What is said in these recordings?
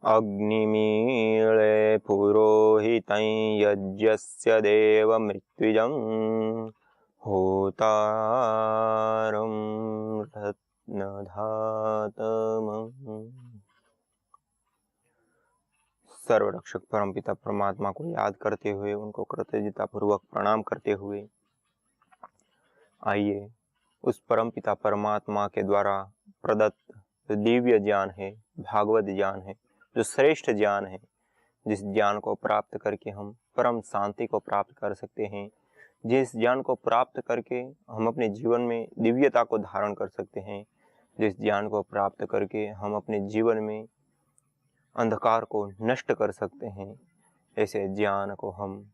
अग्निमीळे पुरोहितं यज्ञस्य देवमृत्युजं होतारं रत्नधातमम्। सर्वरक्षक परमपिता परमात्मा को याद करते हुए, उनको कृतज्ञता पूर्वक प्रणाम करते हुए आइए उस परमपिता परमात्मा के द्वारा प्रदत्त जो दिव्य ज्ञान है, भागवत ज्ञान है, जो श्रेष्ठ ज्ञान है, जिस ज्ञान को प्राप्त करके हम परम शांति को प्राप्त कर सकते हैं, जिस ज्ञान को प्राप्त करके हम अपने जीवन में दिव्यता को धारण कर सकते हैं, जिस ज्ञान को प्राप्त करके हम अपने जीवन में अंधकार को नष्ट कर सकते हैं, ऐसे ज्ञान को हम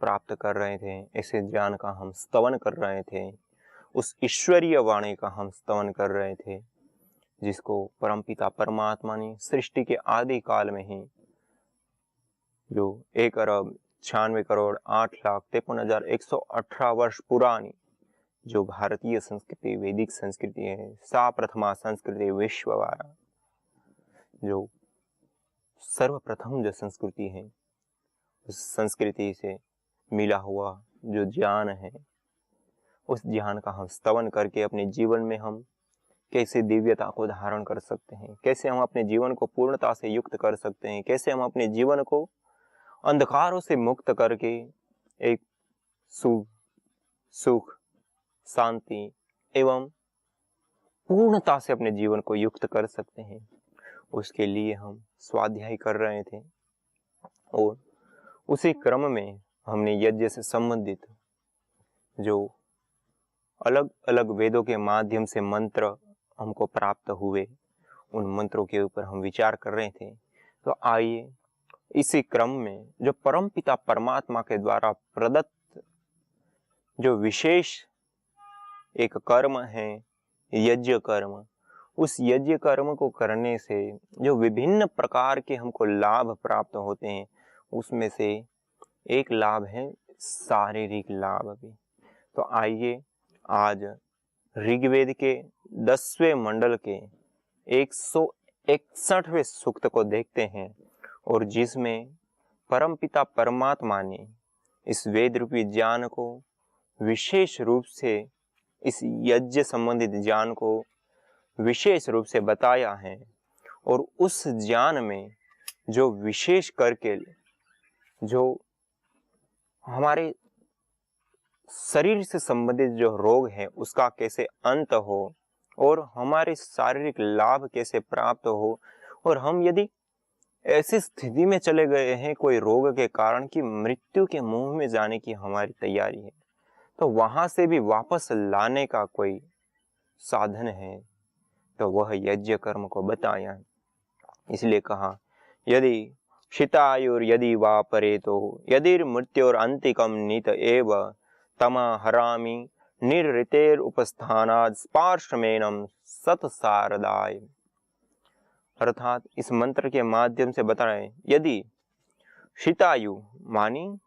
प्राप्त कर रहे थे, ऐसे ज्ञान का हम स्तवन कर रहे थे, उस ईश्वरीय वाणी का हम स्तवन कर रहे थे, जिसको परमपिता परमात्मा ने सृष्टि के आदि काल में ही जो 1,96,8,53,118 वर्ष पुरानी जो भारतीय संस्कृति, वैदिक संस्कृति है, सा प्रथमा संस्कृति विश्ववारा, जो सर्वप्रथम जो संस्कृति है, उस संस्कृति से मिला हुआ जो ज्ञान है, उस ज्ञान का हम स्तवन करके अपने जीवन में हम कैसे दिव्यता को धारण कर सकते हैं, कैसे हम अपने जीवन को पूर्णता से युक्त कर सकते हैं, कैसे हम अपने जीवन को अंधकारों से मुक्त करके एक सुख, शांति एवं पूर्णता से अपने जीवन को युक्त कर सकते हैं, उसके लिए हम स्वाध्याय कर रहे थे। और उसी क्रम में हमने यज्ञ से संबंधित जो अलग अलग वेदों के माध्यम से मंत्र हमको प्राप्त हुए, उन मंत्रों के ऊपर हम विचार कर रहे थे। तो आइए इसी क्रम में जो परमपिता परमात्मा के द्वारा प्रदत्त जो विशेष एक कर्म है, यज्ञ कर्म, उस यज्ञ कर्म को करने से जो विभिन्न प्रकार के हमको लाभ प्राप्त होते हैं, उसमें से एक लाभ है शारीरिक लाभ भी। तो आइए आज ऋग्वेद के 10वें मंडल के 161वें सूक्त को देखते हैं, और जिसमें परमपिता परमात्मा ने इस वेद रूपी ज्ञान को विशेष रूप से, इस यज्ञ संबंधित ज्ञान को विशेष रूप से बताया है। और उस ज्ञान में जो विशेष करके जो हमारे शरीर से संबंधित जो रोग है उसका कैसे अंत हो, और हमारे शारीरिक लाभ कैसे प्राप्त हो, और हम यदि ऐसी स्थिति में चले गए हैं कोई रोग के कारण कि मृत्यु के मुंह में जाने की हमारी तैयारी है, तो वहां से भी वापस लाने का कोई साधन है, तो वह यज्ञ कर्म को बताया। इसलिए कहा यदि शितायुर यदि वा परेतो यदि मृत्योर अंतिकम नित एव तमा हरामि निर्ऋतेर उपस्थानाद स्पार्शमेनम सतसारदाय। अर्थात इस मंत्र के माध्यम से बता रहे, यदि शितायु मानी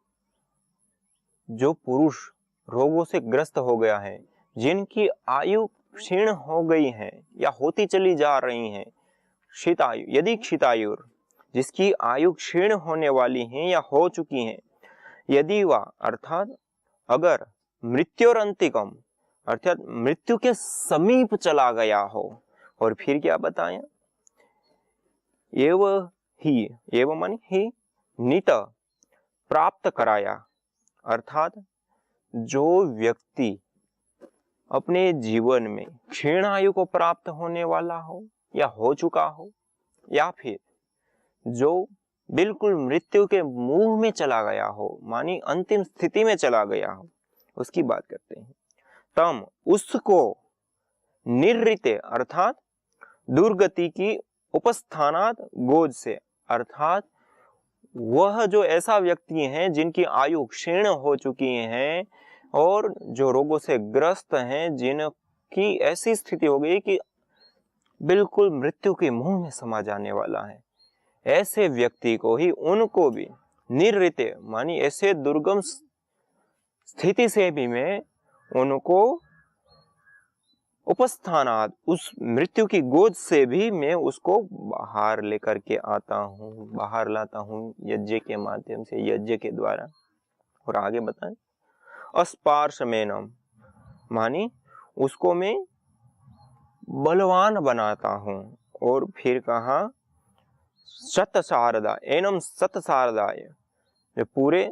जो पुरुष रोगों से ग्रस्त हो गया है, जिनकी आयु क्षीण हो गई है या होती चली जा रही है, शितायु यदि क्षितायुर जिसकी आयु क्षीण होने वाली है या हो चुकी है, यदि वह अर्थात अगर मृत्योर अंतिकम अर्थात मृत्यु के समीप चला गया हो, और फिर क्या बताया, एव मानी ही नित प्राप्त कराया, अर्थात जो व्यक्ति अपने जीवन में क्षीण आयु को प्राप्त होने वाला हो या हो चुका हो, या फिर जो बिल्कुल मृत्यु के मुंह में चला गया हो, मानी अंतिम स्थिति में चला गया हो, उसकी बात करते हैं। तम उसको निर्ऋते अर्थात दुर्गति की उपस्थानात गोज से, अर्थात वह जो ऐसा व्यक्ति है जिनकी आयु क्षीण हो चुकी है और जो रोगों से ग्रस्त हैं, जिनकी ऐसी स्थिति हो गई कि बिल्कुल मृत्यु के मुंह में समा जाने वाला है, ऐसे व्यक्ति को ही, उनको भी निर्ऋते मानी ऐसे दुर्गम स्थिति से भी मैं उनको उपस्थानात्, उस मृत्यु की गोद से भी मैं उसको बाहर लेकर के आता हूँ, बाहर लाता हूँ यज्ञ के माध्यम से, यज्ञ के द्वारा। और आगे बताएं, अस्पार्शमेनम, मानी उसको मैं बलवान बनाता हूँ। और फिर कहा शतशारदा एनम शतशारदाय, पूरे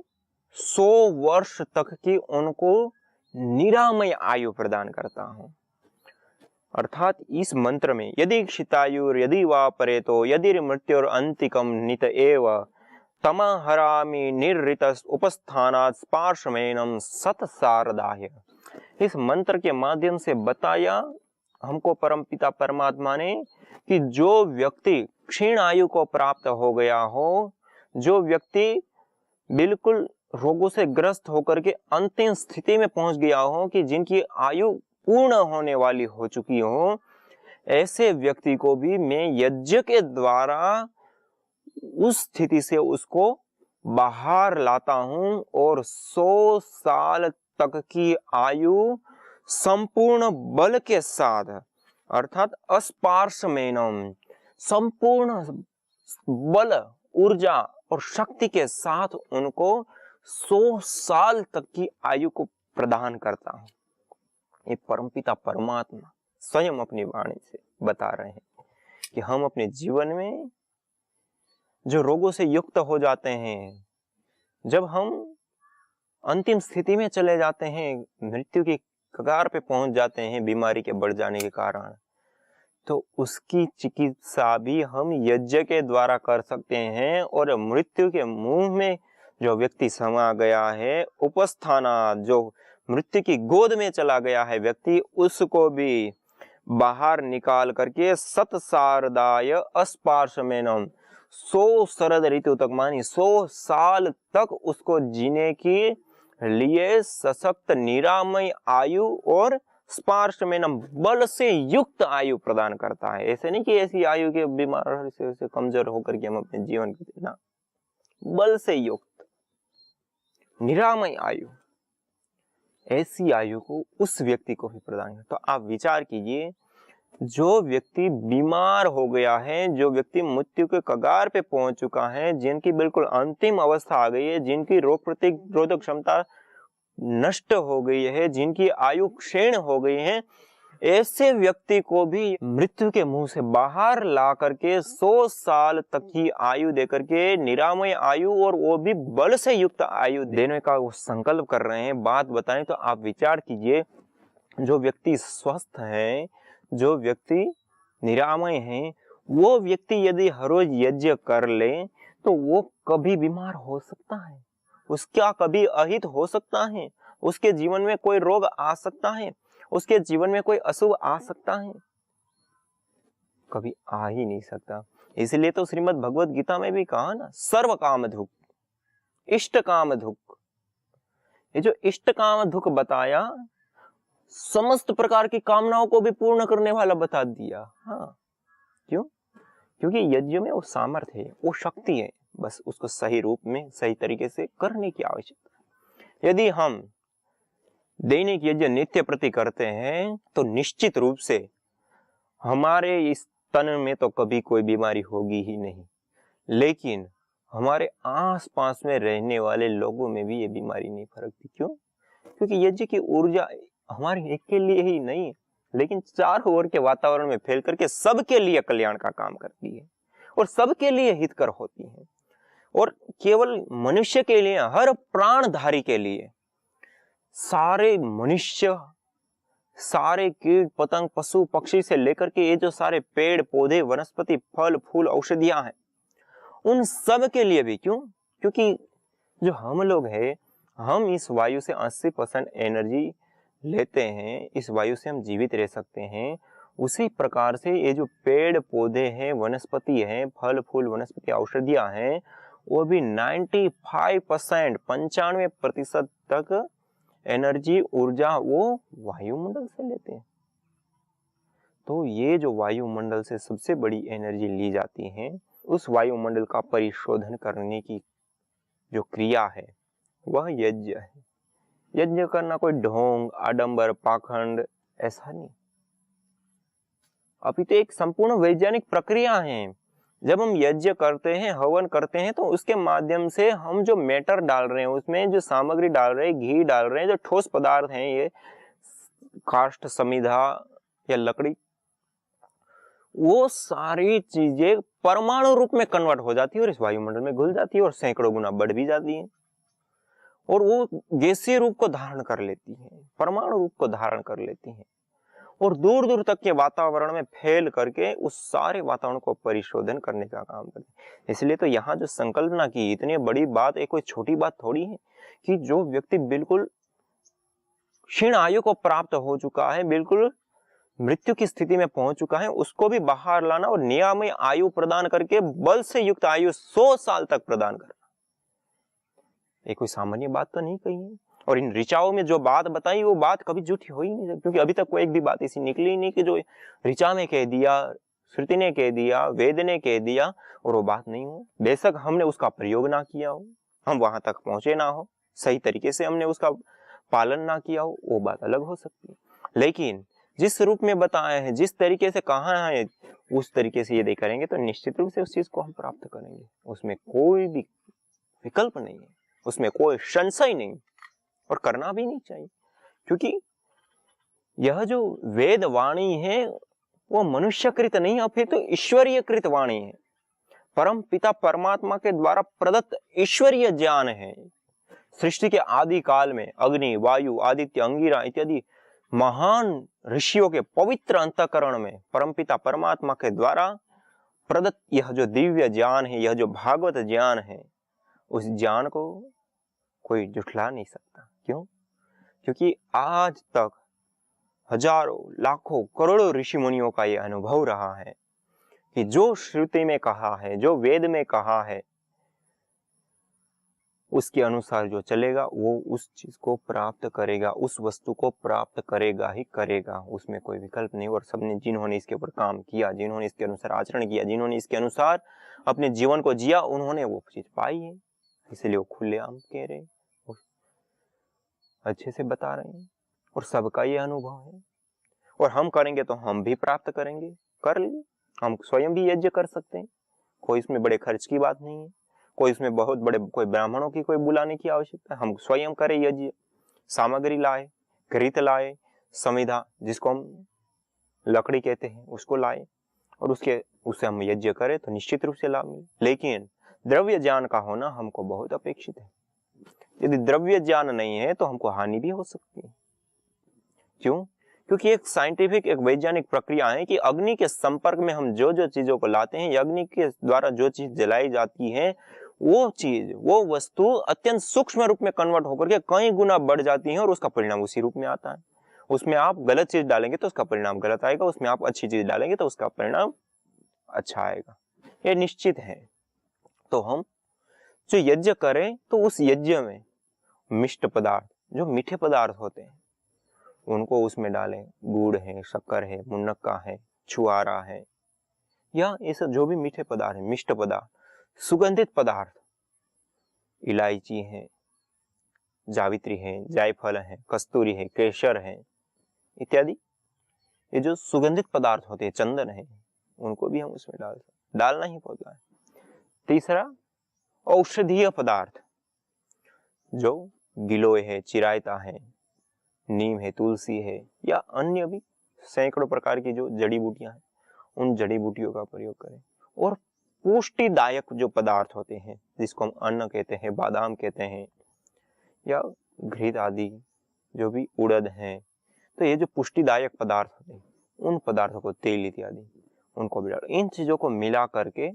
100 वर्ष तक की उनको निरामय आयु प्रदान करता हूँ। अर्थात इस मंत्र में यदि क्षितायुर यदि वा परेतो यदि मृत्युर अंतिकम नित एव तमहरामि निर्ऋतस् उपस्थानात् स्पार्शमेनम शतशारदाय, इस मंत्र के माध्यम से बताया हमको परमपिता परमात्मा ने कि जो व्यक्ति क्षीण आयु को प्राप्त हो गया हो, जो व्यक्ति बिल्कुल रोगों से ग्रस्त होकर के अंतिम स्थिति में पहुंच गया हो, कि जिनकी आयु पूर्ण होने वाली हो चुकी हो, ऐसे व्यक्ति को भी मैं यज्ञ के द्वारा उस स्थिति से उसको बाहर लाता हूं और 100 साल तक की आयु संपूर्ण बल के साथ, अर्थात अस्पार्शमेनम, संपूर्ण बल, ऊर्जा और शक्ति के साथ उनको 100 साल तक की आयु को प्रदान करता हूं। ये परमपिता परमात्मा स्वयं अपनी वाणी से बता रहे हैं कि हम अपने जीवन में जो रोगों से युक्त हो जाते हैं, जब हम अंतिम स्थिति में चले जाते हैं, मृत्यु की कगार पे पहुंच जाते हैं बीमारी के बढ़ जाने के कारण, तो उसकी चिकित्सा भी हम यज्ञ के द्वारा कर सकते हैं। और मृत्यु के मुंह में जो व्यक्ति समा गया है, उपस्थाना, जो मृत्यु की गोद में चला गया है व्यक्ति, उसको भी बाहर निकाल करके शतशारदाय अस्पार्शमेनम, 100 शरद ऋतु तक, मानी 100 साल तक उसको जीने के लिए सशक्त निरामय आयु और स्पार्शमेनम, बल से युक्त आयु प्रदान करता है। ऐसे नहीं कि ऐसी आयु के बीमार से कमजोर होकर के हम अपने जीवन को देना, बल से युक्त निरामय आयु, ऐसी आयु को उस व्यक्ति को भी प्रदान करता। तो आप विचार कीजिए, जो व्यक्ति बीमार हो गया है, जो व्यक्ति मृत्यु के कगार पे पहुंच चुका है, जिनकी बिल्कुल अंतिम अवस्था आ गई है, जिनकी रोग प्रतिरोधक क्षमता नष्ट हो गई है, जिनकी आयु क्षीण हो गई है, ऐसे व्यक्ति को भी मृत्यु के मुंह से बाहर ला करके 100 साल तक की आयु देकर के निरामय आयु, और वो भी बल से युक्त आयु देने का वो संकल्प कर रहे हैं। बात बताएं तो आप विचार कीजिए, जो व्यक्ति स्वस्थ है, जो व्यक्ति निरामय है, वो व्यक्ति यदि हर रोज यज्ञ कर ले तो वो कभी बीमार हो सकता है, उसका कभी अहित हो सकता है, उसके जीवन में कोई रोग आ सकता है, उसके जीवन में कोई अशुभ आ सकता है? कभी आ ही नहीं सकता। इसलिए तो श्रीमद् भगवत गीता में भी कहा ना, सर्व काम दुख इष्ट काम दुख। ये जो इष्ट काम दुख बताया, समस्त प्रकार की कामनाओं को भी पूर्ण करने वाला बता दिया। हाँ, क्यों? क्योंकि यज्ञ में वो सामर्थ्य है, वो शक्ति है, बस उसको सही रूप में सही तरीके से करने की आवश्यकता। यदि हम दैनिक यज्ञ नित्य प्रति करते हैं तो निश्चित रूप से हमारे इस तन में तो कभी कोई बीमारी होगी ही नहीं, लेकिन हमारे आसपास में रहने वाले लोगों में भी ये बीमारी नहीं फरकती। क्यों? क्योंकि यज्ञ की ऊर्जा हमारे एक के लिए ही नहीं, लेकिन चारों ओर के वातावरण में फैल करके सबके लिए कल्याण का काम करती है और सबके लिए हितकर होती है। और केवल मनुष्य के लिए, हर प्राणधारी के लिए, सारे मनुष्य, सारे कीट पतंग, पशु पक्षी से लेकर के ये जो सारे पेड़ पौधे, वनस्पति, फल फूल, औषधियां हैं, उन सब के लिए भी। क्यों? क्योंकि जो हम लोग हैं, हम इस वायु से 80% एनर्जी लेते हैं, इस वायु से हम जीवित रह सकते हैं। उसी प्रकार से ये जो पेड़ पौधे हैं, वनस्पति हैं, फल फूल, वनस्पति, औषधियां हैं, वो भी 95%, 95% तक एनर्जी, ऊर्जा वो वायुमंडल से लेते हैं। तो ये जो वायुमंडल से सबसे बड़ी एनर्जी ली जाती है, उस वायुमंडल का परिशोधन करने की जो क्रिया है वह यज्ञ है। यज्ञ करना कोई ढोंग, आडंबर, पाखंड ऐसा नहीं, अभी तो एक संपूर्ण वैज्ञानिक प्रक्रिया है। जब हम यज्ञ करते हैं, हवन करते हैं, तो उसके माध्यम से हम जो मैटर डाल रहे हैं, उसमें जो सामग्री डाल रहे हैं, घी डाल रहे हैं, जो ठोस पदार्थ हैं, ये काष्ठ, समिधा या लकड़ी, वो सारी चीजें परमाणु रूप में कन्वर्ट हो जाती है और इस वायुमंडल में घुल जाती है और सैकड़ों गुना बढ़ भी जाती है और वो गैसीय रूप को धारण कर लेती है, परमाणु रूप को धारण कर लेती है और दूर दूर तक के वातावरण में फैल करके उस सारे वातावरण को परिशोधन करने का काम करते हैं। इसलिए तो यहाँ जो संकल्पना की इतनी बड़ी बात, एक कोई छोटी बात थोड़ी है कि जो व्यक्ति बिल्कुल क्षीण आयु को प्राप्त हो चुका है, बिल्कुल मृत्यु की स्थिति में पहुंच चुका है, उसको भी बाहर लाना और निरामय आयु प्रदान करके बल से युक्त आयु 100 साल तक प्रदान करना, ये कोई सामान्य बात तो नहीं कही है। और इन ऋचाओं में जो बात बताई वो बात कभी झूठी हो ही नहीं सकती, क्योंकि अभी तक कोई एक भी बात ऐसी निकली ही नहीं कि जो ऋचा में कह दिया, श्रुति ने कह दिया, वेद ने कह दिया और वो बात नहीं हो। बेशक हमने उसका प्रयोग ना किया हो, हम वहां तक पहुंचे ना हो, सही तरीके से हमने उसका पालन ना किया हो, वो बात अलग हो सकती है। लेकिन जिस रूप में बताया है, जिस तरीके से कहा है, उस तरीके से यदि करेंगे तो निश्चित रूप से उस चीज को हम प्राप्त करेंगे, उसमें कोई भी विकल्प नहीं है, उसमें कोई संशय नहीं और करना भी नहीं चाहिए। क्योंकि यह जो वेद वाणी है वो मनुष्यकृत नहीं, अपितु ईश्वरीय कृत वाणी है, परम पिता परमात्मा के द्वारा प्रदत्त ईश्वरीय ज्ञान है। सृष्टि के आदि काल में अग्नि, वायु, आदित्य, अंगिरा इत्यादि महान ऋषियों के पवित्र अंतःकरण में परमपिता परमात्मा के द्वारा प्रदत्त यह जो दिव्य ज्ञान है, यह जो भागवत ज्ञान है, उस ज्ञान को कोई जुठला नहीं सकता। क्यों? क्योंकि आज तक हजारों, लाखों, करोड़ों ऋषि मुनियों का यह अनुभव रहा है कि जो श्रुति में कहा है, जो वेद में कहा है, उसके अनुसार जो चलेगा वो उस चीज को प्राप्त करेगा, उस वस्तु को प्राप्त करेगा ही करेगा, उसमें कोई विकल्प नहीं। और सबने, जिन्होंने इसके ऊपर काम किया, जिन्होंने इसके अनुसार आचरण किया, जिन्होंने इसके अनुसार अपने जीवन को जिया, उन्होंने वो चीज पाई है। इसलिए वो खुलेआम कह रहे, अच्छे से बता रहे हैं और सबका ये अनुभव है। और हम करेंगे तो हम भी प्राप्त करेंगे, कर लिए। हम स्वयं भी यज्ञ कर सकते हैं, कोई इसमें बड़े खर्च की बात नहीं है, कोई इसमें बहुत बड़े कोई ब्राह्मणों की कोई बुलाने की आवश्यकता है। हम स्वयं करें यज्ञ, सामग्री लाए, घृत लाए, समिधा जिसको हम लकड़ी कहते हैं उसको लाए और उससे हम यज्ञ करें तो निश्चित रूप से लाभ मिले। लेकिन द्रव्य ज्ञान का होना हमको बहुत अपेक्षित है। यदि द्रव्य ज्ञान नहीं है तो हमको हानि भी हो सकती है। क्यों? क्योंकि एक साइंटिफिक, एक वैज्ञानिक प्रक्रिया है कि अग्नि के संपर्क में हम जो जो चीजों को लाते हैं, अग्नि के द्वारा जो चीज जलाई जाती है, वो चीज, वो वस्तु अत्यंत सूक्ष्म रूप में कन्वर्ट होकर के कई गुना बढ़ जाती है और उसका परिणाम उसी रूप में आता है। उसमें आप गलत चीज डालेंगे तो उसका परिणाम गलत आएगा, उसमें आप अच्छी चीज डालेंगे तो उसका परिणाम अच्छा आएगा, ये निश्चित है। तो हम जो यज्ञ करें तो उस यज्ञ में मिष्ट पदार्थ, जो मीठे पदार्थ होते हैं, उनको उसमें डालें। गुड़ है, शक्कर है, मुनक्का है, छुआरा है, या ये सब जो भी मीठे पदार्थ है, मिष्ट पदार्थ, सुगंधित पदार्थ, इलायची है, जावित्री है, जायफल है, कस्तूरी है, केसर है इत्यादि, ये जो सुगंधित पदार्थ होते हैं, चंदन है, उनको भी हम उसमें डालना ही पड़ता है। तीसरा, औषधीय पदार्थ, जो गिलोय है, चिरायता है, नीम है, तुलसी है, या अन्य भी सैकड़ों प्रकार की जो जड़ी बूटियां हैं, उन जड़ी बूटियों का प्रयोग करें। और पुष्टिदायक जो पदार्थ होते हैं, जिसको हम अन्न कहते हैं, बादाम कहते हैं, या घृत आदि जो भी उड़द हैं, तो ये जो पुष्टिदायक पदार्थ होते हैं, उन पदार्थों को, तेल इत्यादि, उनको भी डालो। इन चीजों को मिला करके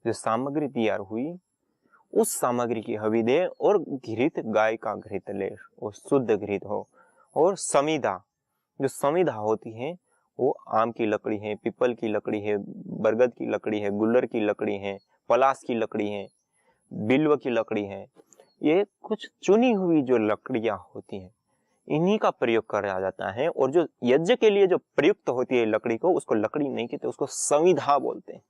जो सामग्री तैयार हुई, उस सामग्री की हवि दे और घृत, गाय का घृत ले, वो शुद्ध घृत हो। और समिधा, जो समिधा होती है वो आम की लकड़ी है, पीपल की लकड़ी है, बरगद की लकड़ी है, गुल्लर की लकड़ी है, पलास की लकड़ी है, बिल्व की लकड़ी है, ये कुछ चुनी हुई जो लकड़ियां होती हैं, इन्हीं का प्रयोग करा जाता है। और जो यज्ञ के लिए जो प्रयुक्त होती है लकड़ी को, उसको लकड़ी नहीं कहते, उसको समिधा बोलते हैं।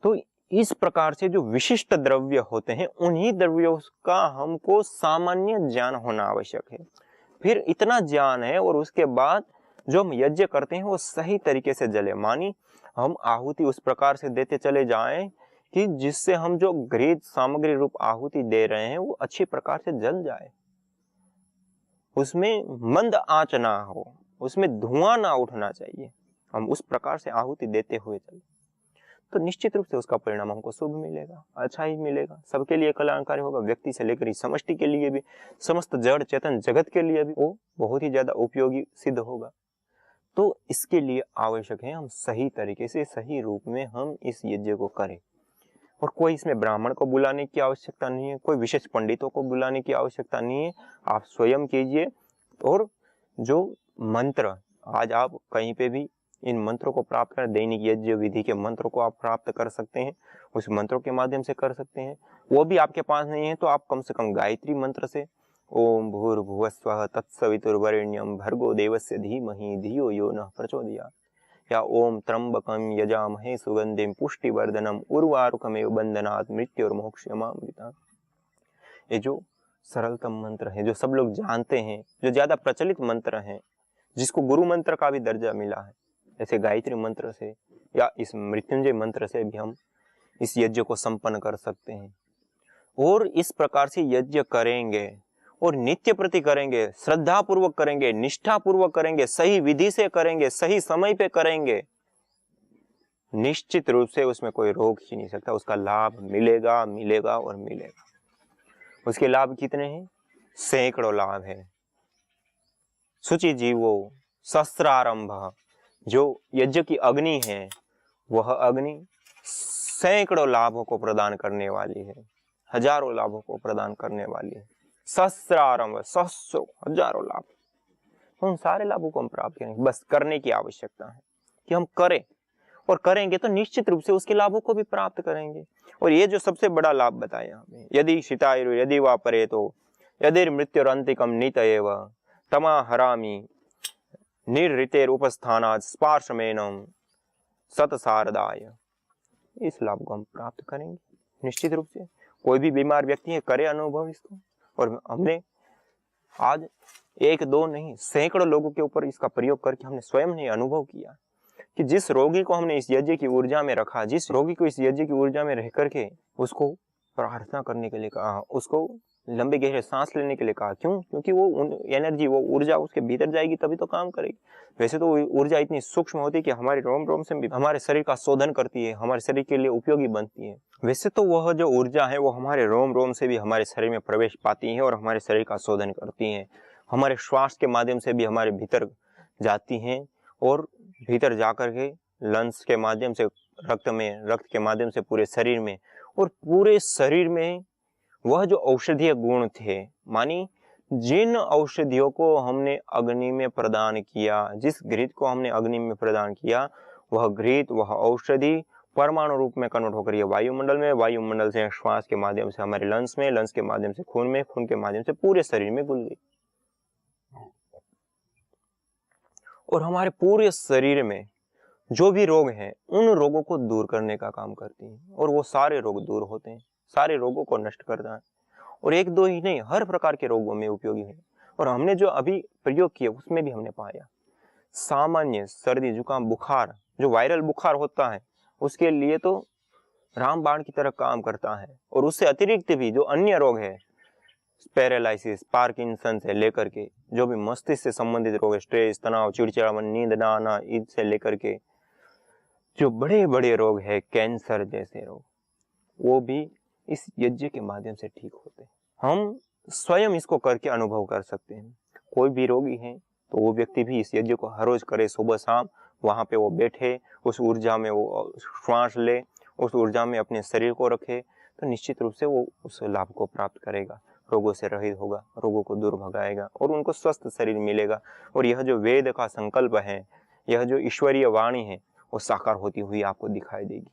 तो इस प्रकार से जो विशिष्ट द्रव्य होते हैं, उन्हीं द्रव्यों का हमको सामान्य ज्ञान होना आवश्यक है। फिर इतना ज्ञान है और उसके बाद जो हम यज्ञ करते हैं वो सही तरीके से जले, मानी हम आहुति उस प्रकार से देते चले जाएं कि जिससे हम जो घृत सामग्री रूप आहुति दे रहे हैं वो अच्छी प्रकार से जल जाए, उसमें मंद आंच ना हो, उसमें धुआं ना उठना चाहिए। हम उस प्रकार से आहुति देते हुए चले तो निश्चित रूप से उसका परिणाम हमको शुभ मिलेगा, अच्छा ही मिलेगा, सबके लिए कल्याणकारी होगा, व्यक्ति से लेकर समष्टि के लिए भी, समस्त जड़ चेतन जगत के लिए भी वो बहुत ही ज्यादा उपयोगी सिद्ध होगा। तो इसके लिए आवश्यक है हम सही तरीके से सही रूप में हम इस यज्ञ को करें। और कोई इसमें ब्राह्मण को बुलाने की आवश्यकता नहीं है, कोई विशेष पंडितों को बुलाने की आवश्यकता नहीं है, आप स्वयं कीजिए। और जो मंत्र आज आप कहीं पे भी इन मंत्रों को प्राप्त कर, दैनिक यज्ञ विधि के मंत्रों को आप प्राप्त कर सकते हैं, उस मंत्रों के माध्यम से कर सकते हैं। वो भी आपके पास नहीं है तो आप कम से कम गायत्री मंत्र से ओम भूर्भुवस्वः तत्सवितुर्वरेण्यं भर्गो देवस्य धीमहि धियो यो नः प्रचोदयात्, या ओम त्र्यंबकं यजामहे सुगंधिं पुष्टिवर्धनम् उर्वारुकमेव बंधनात् मृत्युर्मोक्षयमामृतात्। ये जो सरलतम मंत्र है, जो सब लोग जानते हैं, जो ज्यादा प्रचलित मंत्र हैं, जिसको गुरु मंत्र का भी दर्जा मिला है, ऐसे गायत्री मंत्र से या इस मृत्युंजय मंत्र से भी हम इस यज्ञ को संपन्न कर सकते हैं। और इस प्रकार से यज्ञ करेंगे और नित्य प्रति करेंगे, श्रद्धा पूर्वक करेंगे, निष्ठा पूर्वक करेंगे, सही विधि से करेंगे, सही समय पे करेंगे, निश्चित रूप से उसमें कोई रोक ही नहीं सकता, उसका लाभ मिलेगा मिलेगा और मिलेगा। उसके लाभ कितने हैं? सैकड़ों लाभ है। शुचि जीवो सहस्रारंभ, जो यज्ञ की अग्नि है वह अग्नि सैकड़ों लाभों को प्रदान करने वाली है, हजारों लाभों को प्रदान करने वाली है। सहस्रारंभ, सहस्रों, हजारों लाभ, उन सारे लाभों को हम प्राप्त करेंगे। बस करने की आवश्यकता है कि हम करें, और करेंगे तो निश्चित रूप से उसके लाभों को भी प्राप्त करेंगे। और ये जो सबसे बड़ा लाभ बताया हमें, यदि शितायु यदि वा परेतो यदि मृत्युरंतिकम नीतयेव तमा हरामि निर्ऋतेर उपस्थानात् स्पार्शमेनम सतसारदाय, इस लाभ को हम प्राप्त करेंगे निश्चित रूप से। कोई भी बीमार व्यक्ति है करे अनुभव इसको, और हमने आज एक दो नहीं सैकड़ों लोगों के ऊपर इसका प्रयोग करके हमने स्वयं ने अनुभव किया कि जिस रोगी को हमने इस यज्ञ की ऊर्जा में रखा, जिस रोगी को इस यज्ञ की ऊर्जा में रह करके उसको प्रार्थना करने के लिए कहा, उसको लंबे गहरे सांस लेने के लिए कहा, क्यों? क्योंकि वो एनर्जी, वो ऊर्जा उसके भीतर जाएगी तभी तो काम करेगी। वैसे तो ऊर्जा इतनी सूक्ष्म होती है कि हमारे रोम रोम से भी हमारे शरीर का शोधन करती है, हमारे शरीर के लिए उपयोगी बनती है। वैसे तो वह जो ऊर्जा है वो हमारे रोम रोम से भी हमारे शरीर में प्रवेश पाती है और हमारे शरीर का शोधन करती है, हमारे श्वास के माध्यम से भी हमारे भीतर जाती हैं, और भीतर जाकर के लंग्स के माध्यम से रक्त के माध्यम से पूरे शरीर में, और पूरे शरीर में वह जो औषधीय गुण थे, मानी जिन औषधियों को हमने अग्नि में प्रदान किया, जिस घृत को हमने अग्नि में प्रदान किया, वह घृत, वह औषधि परमाणु रूप में कन्वर्ट होकर ये वायुमंडल में, वायुमंडल से श्वास के माध्यम से हमारे लंग्स में, लंग्स के माध्यम से खून में, खून के माध्यम से पूरे शरीर में घुल गई, और हमारे पूरे शरीर में जो भी रोग हैं उन रोगों को दूर करने का काम करती है, और वो सारे रोग दूर होते हैं, सारे रोगों को नष्ट करता है, और एक दो ही नहीं हर प्रकार के रोगों में उपयोगी है। और हमने जो अभी प्रयोग किया उसमें भी हमने पाया सामान्य सर्दी जुकाम बुखार, जो वायरल बुखार होता है उसके लिए तो रामबाण की तरह काम करता है, और उससे अतिरिक्त भी जो अन्य रोग है, पैरालिसिस, पार्किंसन से लेकर के जो भी मस्तिष्क से संबंधित रोग है, स्ट्रेस, तनाव, चिड़चिड़ापन, नींद ना आना, इससे लेकर के जो बड़े बड़े रोग है, कैंसर जैसे रोग, वो भी इस यज्ञ के माध्यम से ठीक होते हैं। हम स्वयं इसको करके अनुभव कर सकते हैं। कोई भी रोगी है तो वो व्यक्ति भी इस यज्ञ को हर रोज करे, सुबह शाम वहां पे वो बैठे, उस ऊर्जा में वो श्वास ले, उस ऊर्जा में अपने शरीर को रखे, तो निश्चित रूप से वो उस लाभ को प्राप्त करेगा, रोगों से रहित होगा, रोगों को दूर भगाएगा और उनको स्वस्थ शरीर मिलेगा। और यह जो वेद का संकल्प है, यह जो ईश्वरीय वाणी है, वो साकार होती हुई आपको दिखाई देगी।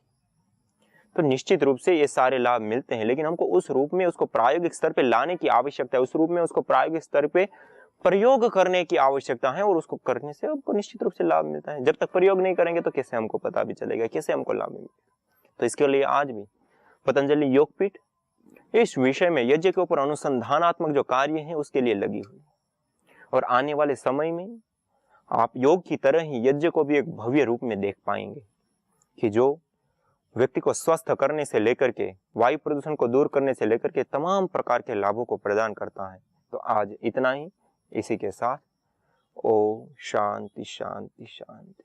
तो निश्चित रूप से ये सारे लाभ मिलते हैं, लेकिन हमको उस रूप में उसको प्रायोगिक स्तर पे लाने की आवश्यकता है, उस रूप में उसको प्रायोगिक स्तर पे प्रयोग करने की आवश्यकता है, और उसको करने से हमको निश्चित रूप से लाभ मिलता है। जब तक प्रयोग नहीं करेंगे तो कैसे हमको पता भी चलेगा, कैसे हमको लाभ मिलेगा। तो इसके लिए आज भी पतंजलि योगपीठ इस विषय में यज्ञ के ऊपर अनुसंधानात्मक जो कार्य है उसके लिए लगी हुई, और आने वाले समय में आप योग की तरह ही यज्ञ को भी एक भव्य रूप में देख पाएंगे कि जो व्यक्ति को स्वस्थ करने से लेकर के वायु प्रदूषण को दूर करने से लेकर के तमाम प्रकार के लाभों को प्रदान करता है। तो आज इतना ही। इसी के साथ ओम शांति शांति शांति।